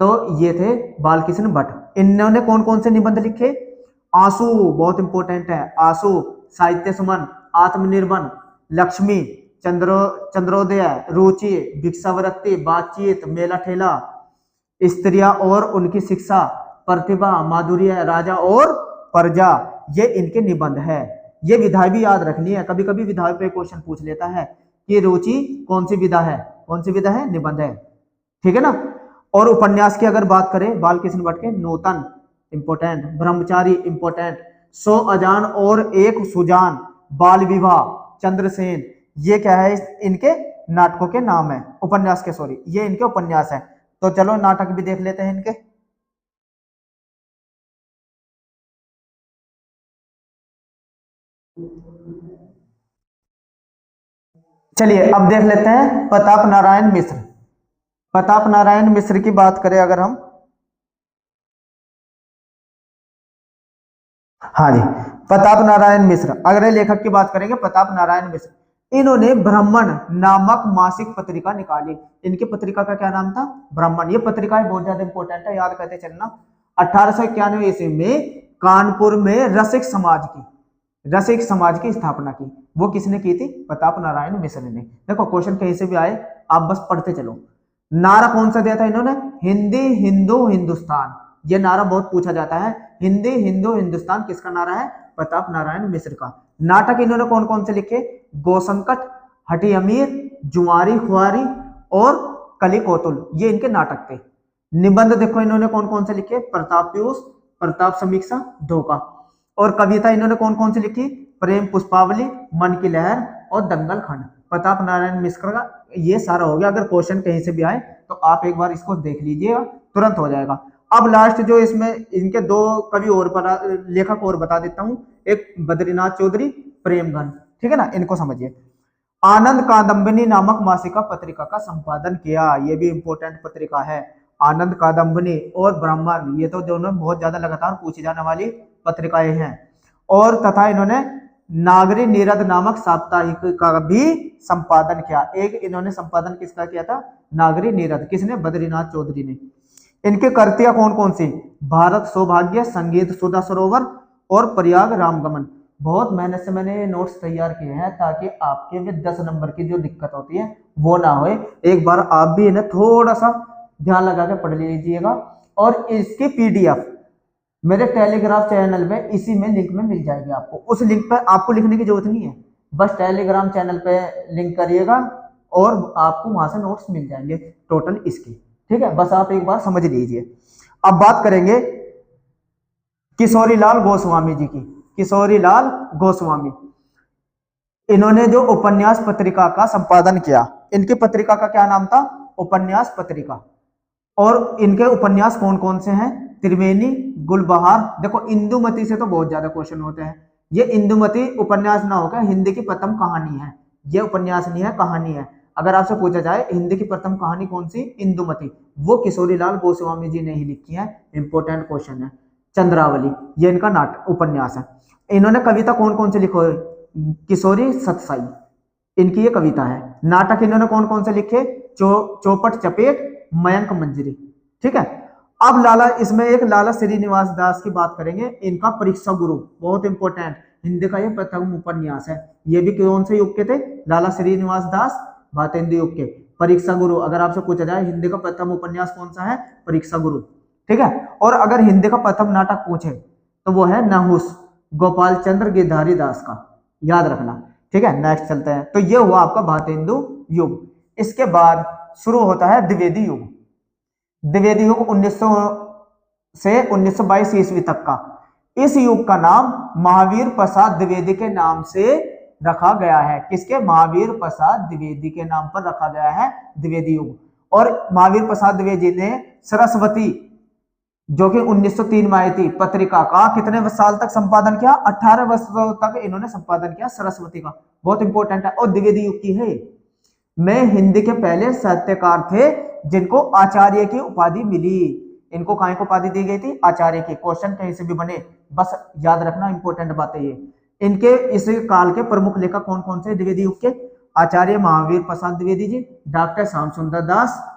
तो ये थे बालकृष्ण भट्ट। इन्होंने कौन कौन से निबंध लिखे, आंसू, बहुत इंपॉर्टेंट है, आंसू, साहित्य सुमन, आत्मनिर्भर, लक्ष्मी, चंद्रोदय, रुचि, भिक्षावृत्ति, बातचीत, मेला ठेला, स्त्रियां और उनकी शिक्षा, प्रतिभा, माधुर्य, राजा और प्रजा, ये इनके निबंध है। ये विधा भी याद रखनी है, कभी कभी विधा पे क्वेश्चन पूछ लेता है कि रुचि कौन सी विधा है, कौन सी विधा है, निबंध है। ठीक है ना। और उपन्यास की अगर बात करें बालकृष्ण भट्ट के, नूतन इंपोर्टेंट, ब्रह्मचारी इंपोर्टेंट, 100 अजान और एक सुजान, बाल विवाह, चंद्रसेन, ये क्या है, इनके नाटकों के नाम है, उपन्यास के, सॉरी ये इनके उपन्यास है। तो चलो नाटक भी देख लेते हैं इनके। चलिए अब देख लेते हैं प्रताप नारायण मिश्र। प्रताप नारायण मिश्र की बात करें अगर हम, हाँ जी, प्रताप नारायण मिश्र, अगले लेखक की बात करेंगे प्रताप नारायण मिश्र। इन्होंने ब्राह्मण नामक मासिक पत्रिका निकाली। इनकी पत्रिका का क्या नाम था, ब्राह्मण। ये पत्रिका बहुत ज्यादा इंपॉर्टेंट है, याद करते चलना। 1891 ईस्वी में कानपुर में रसिक समाज की स्थापना की। वो किसने की थी, प्रताप नारायण मिश्र ने। देखो क्वेश्चन कहीं से भी आए, आप बस पढ़ते चलो। नारा कौन सा दिया था इन्होंने, हिंदी हिंदू हिंदुस्तान। ये नारा बहुत पूछा जाता है, हिंदी हिंदू हिंदुस्तान किसका नारा है, प्रताप नारायण मिश्र का। नाटक इन्होंने कौन कौन से लिखे, गोसंकट, हठी अमीर, जुआरी खुआरी और कली कौतुल, ये इनके नाटक थे। निबंध देखो इन्होंने कौन कौन से लिखे, प्रताप पीयूष, प्रताप समीक्षा, धोखा। और कविता इन्होंने कौन कौन सी लिखी? प्रेम पुष्पावली, मन की लहर और दंगल खंड। प्रताप नारायण मिश्र का ये सारा हो गया। अगर क्वेश्चन कहीं से भी आए तो आप एक बार इसको देख लीजिएगा, तुरंत हो जाएगा। अब लास्ट जो इसमें इनके दो कवि और लेखक और बता देता हूं। एक बद्रीनाथ चौधरी, प्रेमघन, ठीक है ना, इनको समझिए। आनंद कादम्बिनी नामक मासिका पत्रिका का संपादन किया, ये भी इंपॉर्टेंट पत्रिका है। आनंद कादम्बिनी और ब्राह्मण, ये तो दोनों बहुत ज्यादा लगातार पूछी जाने वाली पत्रिकाएं हैं। और तथा इन्होंने नागरी नीरद नामक साप्ताहिक का भी संपादन किया। एक इन्होंने संपादन किसका किया था? नागरी नीरद। किसने? बद्रीनाथ चौधरी ने। इनके कृतियां कौन कौन सी? भारत सौभाग्य, संगीत सुधा सरोवर और प्रयाग रामगमन। बहुत मेहनत से मैंने नोट्स तैयार किए हैं ताकि आपके में 10 नंबर की जो दिक्कत होती है वो ना हो। एक बार आप भी इन्हें थोड़ा सा ध्यान लगा के पढ़ लीजिएगा। और इसकी पीडीएफ मेरे टेलीग्राम चैनल पे इसी में लिंक में मिल जाएगी आपको। उस लिंक पर आपको लिखने की जरूरत नहीं है, बस टेलीग्राम चैनल पे लिंक करिएगा और आपको वहां से नोट्स मिल जाएंगे टोटल इसके, ठीक है। बस आप एक बार समझ लीजिए। अब बात करेंगे किशोरीलाल गोस्वामी जी की। किशोरीलाल गोस्वामी, इन्होंने जो उपन्यास पत्रिका का संपादन किया, इनकी पत्रिका का क्या नाम था? उपन्यास पत्रिका। और इनके उपन्यास कौन कौन से हैं? त्रिवेणी, गुलबहार। देखो इंदुमती से तो बहुत ज्यादा क्वेश्चन होते हैं। ये इंदुमती उपन्यास ना होकर हिंदी की प्रथम कहानी है। ये उपन्यास नहीं है, कहानी है। अगर आपसे पूछा जाए हिंदी की प्रथम कहानी कौन सी? इंदुमती। वो किशोरीलाल गोस्वामी जी ने ही लिखी है। इंपोर्टेंट क्वेश्चन है। चंद्रावली, ये इनका नाटक उपन्यास है। इन्होंने कविता कौन कौन से लिखो? किशोरी सतसाई, इनकी ये कविता है। नाटक इन्होंने कौन कौन से लिखे? चौपट चपेट, मयंक मंजरी, ठीक है। अब लाला, इसमें एक लाला श्रीनिवास दास की बात करेंगे। इनका परीक्षा गुरु, बहुत इंपॉर्टेंट, हिंदी का ये प्रथम उपन्यास है। ये भी कौन से युग के थे? लाला श्रीनिवास दास भारतेंदु युग के। परीक्षा गुरु, अगर आपसे पूछा जाए हिंदी का प्रथम उपन्यास कौन सा है? परीक्षा गुरु, ठीक है। और अगर हिंदी का प्रथम नाटक पूछे तो वो है नहुस, गोपाल चंद्र गिरधारी दास का, याद रखना, ठीक है। नेक्स्ट चलते हैं। तो ये हुआ आपका भारतेंदु युग। इसके बाद शुरू होता है द्विवेदी युग। द्विवेदी युग 1900 से 1922 ईस्वी तक का। इस युग का नाम महावीर प्रसाद द्विवेदी के नाम से रखा गया है। किसके? महावीर प्रसाद द्विवेदी के नाम पर रखा गया है द्विवेदी युग। और महावीर प्रसाद द्विवेदी ने सरस्वती, जो कि 1903 में आई थी, पत्रिका का कितने साल तक संपादन किया? 18 वर्षों तक इन्होंने संपादन किया सरस्वती का। बहुत इंपॉर्टेंट है और द्विवेदी युग की है। में हिंदी के पहले साहित्यकार थे जिनको आचार्य की उपाधि मिली। इनको कहाँ को उपाधि दी गई थी? आचार्य की। क्वेश्चन कहीं से भी बने बस याद रखना, इंपॉर्टेंट बात है ये। इनके इस काल के प्रमुख लेखक कौन कौन से? द्विवेदी युग के आचार्य महावीर प्रसाद द्विवेदी जी, डॉक्टर श्याम सुंदर दास,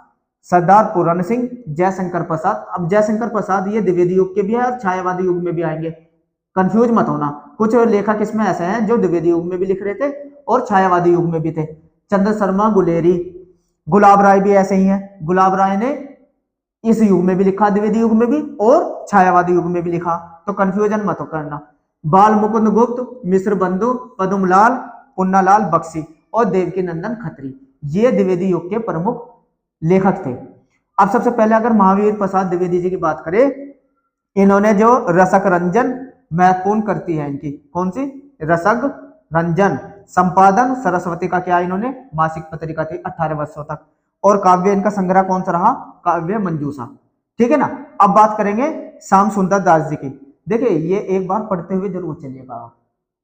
सरदार पूरन सिंह, जयशंकर प्रसाद। अब जयशंकर प्रसाद ये द्विवेदी युग के भी है और छायावादी युग में भी आएंगे, कंफ्यूज मत होना। कुछ लेखक इसमें ऐसे हैं जो द्विवेदी युग में भी लिख रहे थे और छायावादी युग में भी थे। चंद्र शर्मा गुलेरी, गुलाब राय भी ऐसे ही हैं। गुलाब राय ने इस युग में भी लिखा, द्विवेदी युग में भी और छायावादी युग में भी लिखा, तो कंफ्यूजन मत करना। बाल मुकुंद गुप्त, मिश्र बंधु, पद्मलाल, पुन्नालाल बख्शी और देवकी नंदन खत्री, ये द्विवेदी युग के प्रमुख लेखक थे। अब सबसे पहले अगर महावीर प्रसाद द्विवेदी जी की बात करें, इन्होंने जो रसक रंजन महत्वपूर्ण करती है इनकी, कौन सी? रसक रंजन। संपादन सरस्वती का क्या? इन्होंने मासिक पत्रिका थी 18 वर्षों तक। और काव्य इनका संग्रह कौन सा रहा? काव्य मंजूषा, ठीक है ना। अब बात करेंगे श्याम सुंदर दास जी की। देखिए ये एक बार पढ़ते हुए जरूर चलिएगा,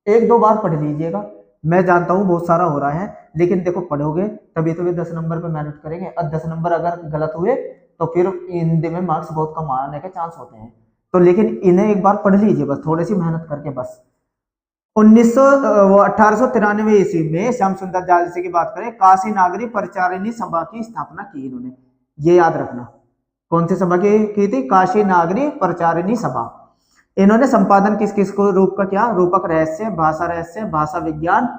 एक दो बार पढ़ लीजिएगा। मैं जानता हूं बहुत सारा हो रहा है, लेकिन देखो पढ़ोगे तभी तो वे 10 नंबर पे मेहनत करेंगे। और 10 नंबर अगर गलत हुए तो फिर हिंदी में मार्क्स बहुत कम आने के चांस होते हैं। तो लेकिन इन्हें एक बार पढ़ लीजिए बस, थोड़ी सी मेहनत करके बस। 1893 ईस्वी में श्याम सुंदर दास जी की बात करें, काशी नागरी परिचारिणी सभा की स्थापना की इन्होंने, ये याद रखना। कौन सी सभा की थी? काशी नागरी परिचारिणी सभा। इन्होंने संपादन किस किस को रूप का किया? रूपक रहस्य, भाषा विज्ञान,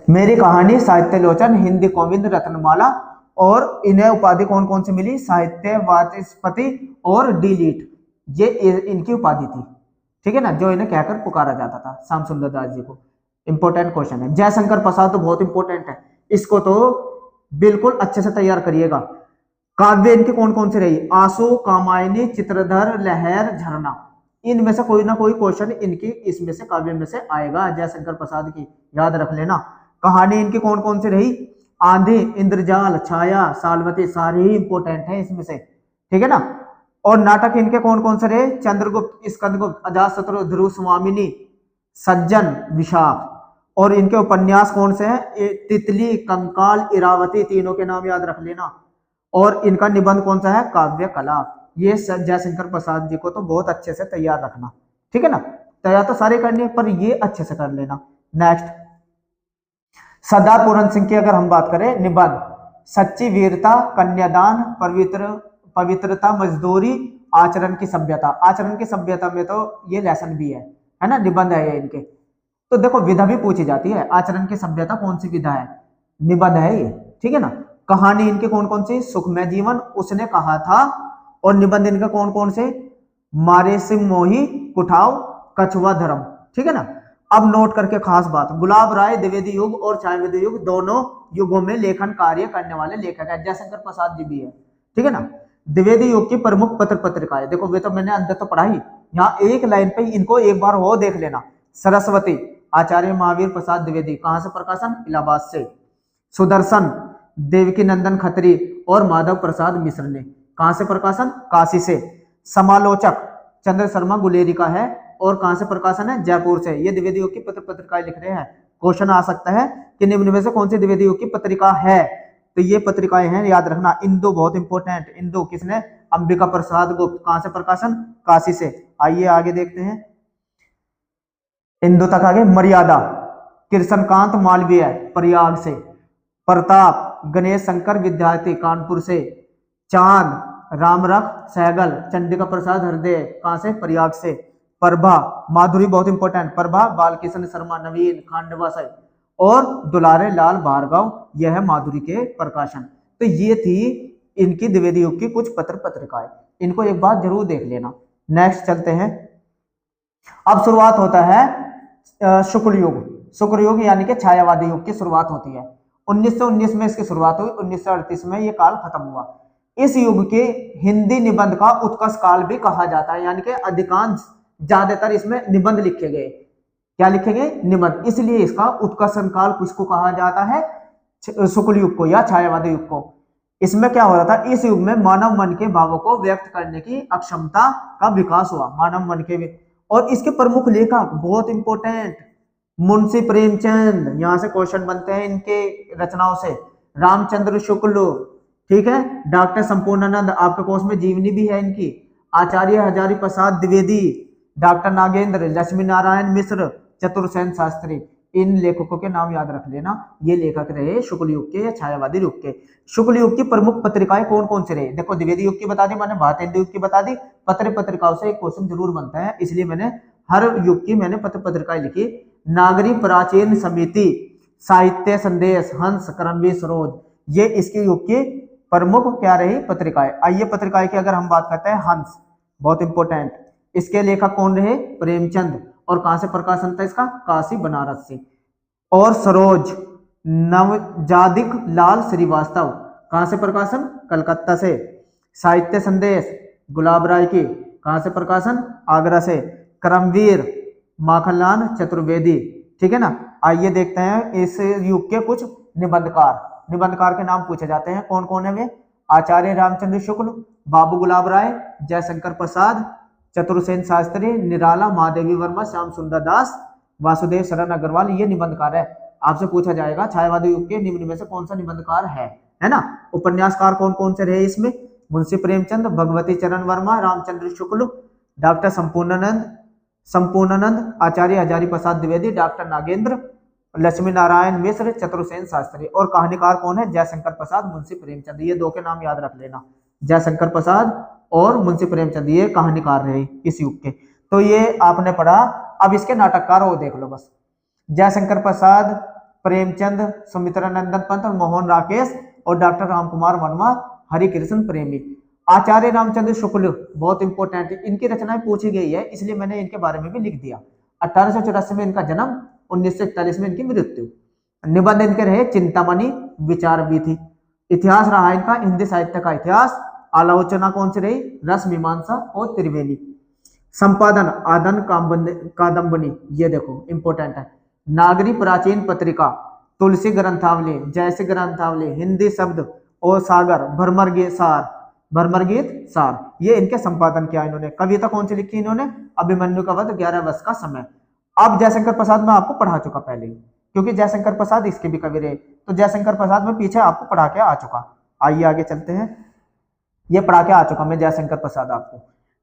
मेरी कहानी, साहित्य लोचन, हिंदी गोविंद, रत्नमाला। और इन्हें उपाधि कौन कौन सी मिली? साहित्य वाचस्पति और डिलीट, ये इनकी उपाधि थी, ठीक है ना, जो इन्हें कहकर पुकारा जाता था श्याम सुंदर दास जी को। इंपॉर्टेंट क्वेश्चन है। जयशंकर प्रसाद तो बहुत इंपॉर्टेंट है, इसको तो बिल्कुल अच्छे से तैयार करिएगा। काव्य इनके कौन कौन से रही, आंसू, कामायनी, चित्रधर, लहर, झरना। इनमें से कोई ना कोई क्वेश्चन इनकी इसमें से काव्य में से आएगा, जयशंकर प्रसाद की, याद रख लेना। कहानी इनकी कौन कौन सी रही, आंधी, इंद्रजाल, छाया, सालवती, सारे ही इंपोर्टेंट है इसमें से, ठीक है ना। और नाटक इनके कौन कौन से रहे, चंद्रगुप्त, स्कंदगुप्त, अजातशत्रु, ध्रुव स्वामिनी, सज्जन, विशाख। और इनके उपन्यास कौन से हैं, तितली, कंकाल, इरावती, तीनों के नाम याद रख लेना। और इनका निबंध कौन सा है, काव्य कला। ये जयशंकर प्रसाद जी को तो बहुत अच्छे से तैयार रखना, ठीक है ना। तैयार तो सारे करने पर ये अच्छे से कर लेना। नेक्स्ट, सरदार पूरन सिंह की अगर हम बात करें, निबंध, सच्ची वीरता, कन्यादान, पवित्रता, मजदूरी, आचरण की सभ्यता। आचरण की सभ्यता में तो ये लेसन भी है ना, निबंध है ये इनके। तो देखो विधा भी पूछी जाती है, आचरण की सभ्यता कौन सी विधा है, निबंध है ये, ठीक है ना। कहानी इनके कौन कौन सी, सुखमय जीवन, उसने कहा था। और निबंध इनका कौन कौन से, मारे से मोही, कुठाव, कछुआ धर्म, ठीक है ना। अब नोट करके खास बात, गुलाब राय द्विवेदी युग और छायावादी युग दोनों युगों में लेखन कार्य करने वाले लेखक है, जयशंकर प्रसाद जी भी है, ठीक है ना। द्विवेदी युग की प्रमुख पत्र पत्रिकाएं, देखो वे तो मैंने अंदर तो पढ़ा ही, यहाँ एक लाइन पे इनको एक बार वो देख लेना। सरस्वती, आचार्य महावीर प्रसाद द्विवेदी, कहां से प्रकाशन, इलाहाबाद से। सुदर्शन, देवकी नंदन खत्री और माधव प्रसाद मिश्र ने, कहां से प्रकाशन, काशी से। समालोचक, चंद्र शर्मा गुलेरी का है, और कहां से प्रकाशन है, जयपुर से। ये द्विवेदी युग की पत्र पत्रिकाएं लिख रहे हैं। क्वेश्चन आ सकता है कि निम्न में से कौन सी द्विवेदी युग की पत्रिका है, तो ये पत्रिकाएं हैं, याद रखना। इंदु बहुत इंपॉर्टेंट, इंदु किसने, अंबिका प्रसाद गुप्त, कहां से प्रकाशन, काशी से। आइए आगे देखते हैं, इंदु तक आगे। मर्यादा, कृष्णकांत मालवीय, प्रयाग से। प्रताप, गणेश शंकर विद्यार्थी, कानपुर से। चांद, रामरख सहगल, चंडिका प्रसाद हृदय, कहां से, प्रयाग से। प्रभा, माधुरी बहुत इंपॉर्टेंट, प्रभा बालकिशन शर्मा, नवीन, खांडवा से। और दुलारे लाल भार्गव, यह है माधुरी के प्रकाशन। तो ये थी इनकी द्विवेदी युग की कुछ पत्र पत्रिकाएं, इनको एक बार जरूर देख लेना। नेक्स्ट चलते हैं, अब शुरुआत होता है शुक्ल युग। शुक्ल युग यानी कि छायावादी युग की शुरुआत होती है। 1919 में इसकी शुरुआत हुई, 1938 में ये काल खत्म हुआ। इस युग के हिंदी निबंध का उत्कर्ष काल भी कहा जाता है, यानी कि अधिकांश ज्यादातर इसमें निबंध लिखे गए। क्या लिखे गए, निबंध, इसलिए इसका उत्कर्षण काल किसको कहा जाता है, शुक्ल युग को या छायावादी युग को। इसमें क्या हो रहा था, इस युग में मानव मन के भावों को व्यक्त करने की अक्षमता का विकास हुआ, मानव मन के। और इसके प्रमुख लेखक बहुत इंपॉर्टेंट, मुंशी प्रेमचंद, यहां से क्वेश्चन बनते हैं इनके रचनाओं से। रामचंद्र शुक्ल, ठीक है। डॉक्टर संपूर्णानंद, आपके कोर्स में जीवनी भी है इनकी। आचार्य हजारी प्रसाद द्विवेदी, डॉक्टर नागेंद्र, लक्ष्मी नारायण मिश्र, चतुर्सेन शास्त्री। इन लेखकों के नाम याद रख लेना, ये लेखक रहे शुक्ल युग के या छायावादी युग के। शुक्ल युग की प्रमुख पत्रिकाएं कौन कौन से रहे, देखो द्विवेदी युग की बता दी मैंने, भारतेंदु युग की बता दी। पत्र पत्रिकाओं से एक क्वेश्चन जरूर बनता है, इसलिए मैंने हर युग की मैंने पत्र पत्रिकाएं लिखी। नागरी प्राचीन समिति, साहित्य संदेश, हंस, करमवीर सरोज, ये इसके युग की प्रमुख क्या रही पत्रिकाएं। आइए पत्रिकाएं की अगर हम बात करते हैं, हंस बहुत इंपॉर्टेंट, इसके लेखक कौन रहे, प्रेमचंद। और कहां से प्रकाशन था इसका, काशी बनारस से। और सरोज, नवजादिक लाल श्रीवास्तव, कहां से प्रकाशन, कलकत्ता से। साहित्य संदेश, गुलाब राय की, कहां से प्रकाशन, आगरा से। करमवीर, माखनलाल चतुर्वेदी, ठीक है ना। आइए देखते हैं इस युग के कुछ निबंधकार। निबंधकार के नाम पूछे जाते हैं, कौन कौन है वे, आचार्य रामचंद्र शुक्ल, बाबू गुलाब राय, जयशंकर प्रसाद, चतुर्सेन शास्त्री, निराला, महादेवी वर्मा, श्याम सुंदर दास, वासुदेव शरण अग्रवाल, ये निबंधकार है। आपसे पूछा जाएगा छायावादी युग के निम्न में से कौन सा निबंधकार है ना। उपन्यासकार कौन कौन से रहे इसमें, मुंशी प्रेमचंद, भगवती चरण वर्मा, रामचंद्र शुक्ल, डॉक्टर संपूर्णानंद, आचार्य हजारी प्रसाद द्विवेदी, डॉक्टर नागेंद्र, लक्ष्मी नारायण मिश्र, चतुर्सेन शास्त्री। और कहानीकार कौन है, जयशंकर प्रसाद, मुंशी प्रेमचंद, ये दो के नाम याद रख लेना, जयशंकर प्रसाद और मुंशी प्रेमचंद, ये कहानीकार रहे इस युग के। तो ये आपने पढ़ा। अब इसके नाटककार वो देख लो बस, जयशंकर प्रसाद, प्रेमचंद, सुमित्रानंदन पंत, मोहन राकेश और डॉक्टर रामकुमार वर्मा, हरिकृष्ण प्रेमी। आचार्य रामचंद्र शुक्ल बहुत इंपॉर्टेंट, इनकी रचनाएं पूछी गई है, इसलिए मैंने इनके बारे में भी लिख दिया। 1884 में इनका जन्म, 1941 में इनकी मृत्यु। निबंध इनके रहे चिंतामणि, विचार भी थी। इतिहास रहा इनका हिंदी साहित्य का इतिहास। आलोचना कौन सी रही, रस मीमांसा और त्रिवेणी। संपादन आदन कादम्बनी, ये देखो इंपॉर्टेंट है। नागरी प्राचीन पत्रिका, तुलसी ग्रंथावली, जैसी ग्रंथावली, हिंदी शब्द और सागर, भरमर गीत सार, ये इनके संपादन किया इन्होंने। कविता कौन सी लिखी इन्होंने, अभिमन्यु का वध, 11 वर्ष का समय। अब जयशंकर प्रसाद मैं आपको पढ़ा चुका पहले ही, क्योंकि जयशंकर प्रसाद इसके भी कवि रहे, तो जयशंकर प्रसाद में पीछे आपको पढ़ा के आ चुका। आइए आगे चलते हैं, ये पढ़ा के आ चुका मैं जयशंकर प्रसाद आपको।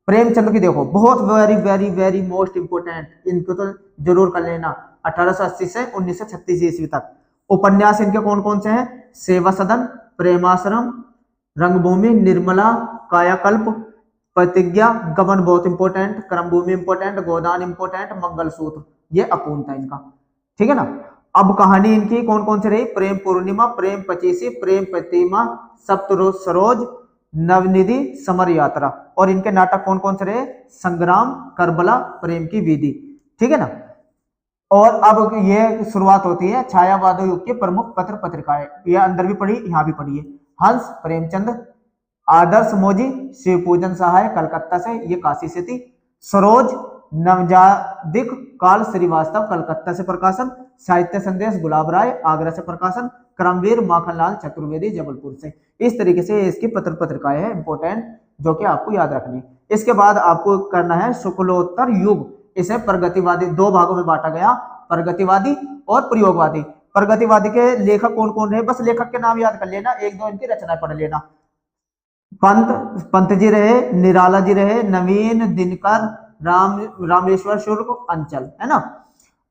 प्रेमचंद की देखो, बहुत very very very most important, इनको तो जरूर कर लेना। 1880 से 1936 ईस्वी तक उपन्यास इनके कौन कौन से हैं, सेवा सदन, प्रेमाश्रम, रंगभूमि, निर्मला, कायाकल्प, प्रतिज्ञा, गमन बहुत इंपॉर्टेंट, क्रमभूमि इंपॉर्टेंट, गोदान इंपॉर्टेंट, मंगलसूत्र, ये अपूर्ण था इनका, ठीक है ना। अब कहानी इनकी कौन कौन सी रही, प्रेम पूर्णिमा, प्रेम पचीसी, प्रेम प्रतिमा, सप्तरोज सरोज, नवनिधि, समर यात्रा। और इनके नाटक कौन कौन से रहे, संग्राम, करबला, प्रेम की विधि, ठीक है ना। और अब ये शुरुआत होती है छायावाद युग के प्रमुख पत्र पत्रिकाएं, ये अंदर भी पढ़ी यहाँ भी पढ़िए। हंस प्रेमचंद, आदर्श मोजी, शिव पूजन सहाय कलकत्ता से, ये काशी से थी। सरोज नवजादिक काल श्रीवास्तव कलकत्ता से प्रकाशन। साहित्य संदेश गुलाब राय आगरा से प्रकाशन। क्रमवीर माखनलाल चतुर्वेदी जबलपुर से। इस तरीके से इसकी पत्र पत्रिकाएं हैं इंपोर्टेंट, जो कि आपको याद रखनी। इसके बाद आपको करना है शुक्लोत्तर युग, इसे प्रगतिवादी, दो भागों में बांटा गया, प्रगतिवादी और प्रयोगवादी। प्रगतिवादी के लेखक कौन कौन है, बस लेखक के नाम याद कर लेना, एक दो इनकी रचनाएं पढ़ लेना। पंत जी रहे, निराला जी रहे, नवीन, दिनकर, रामेश्वर शुक्ल, अंचल, है ना।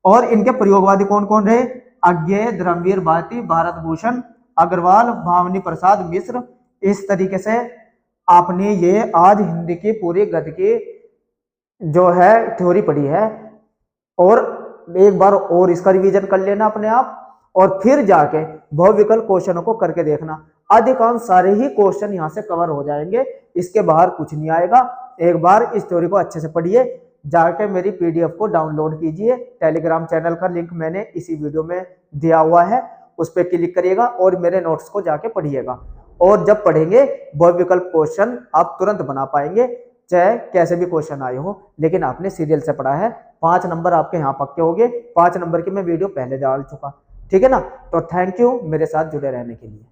और इनके प्रयोगवादी कौन कौन रहे, अज्ञेय, धर्मवीर भारती, भारत भूषण अग्रवाल, भावनी प्रसाद मिश्र। इस तरीके से आपने ये आज हिंदी की पूरी गद्य की जो है थ्योरी पढ़ी है, और एक बार और इसका रिवीजन कर लेना अपने आप, और फिर जाके बहुविकल्प क्वेश्चनों को करके देखना। अधिकांश सारे ही क्वेश्चन यहाँ से कवर हो जाएंगे, इसके बाहर कुछ नहीं आएगा। एक बार इस थ्योरी को अच्छे से पढ़िए, जाके मेरी पीडीएफ को डाउनलोड कीजिए। टेलीग्राम चैनल का लिंक मैंने इसी वीडियो में दिया हुआ है, उस पर क्लिक करिएगा और मेरे नोट्स को जाके पढ़िएगा। और जब पढ़ेंगे बहुविकल्प क्वेश्चन आप तुरंत बना पाएंगे, चाहे कैसे भी क्वेश्चन आए हो, लेकिन आपने सीरियल से पढ़ा है। 5 नंबर आपके यहाँ पक्के हो गए। 5 नंबर की मैं वीडियो पहले डाल चुका, ठीक है ना। तो थैंक यू मेरे साथ जुड़े रहने के लिए।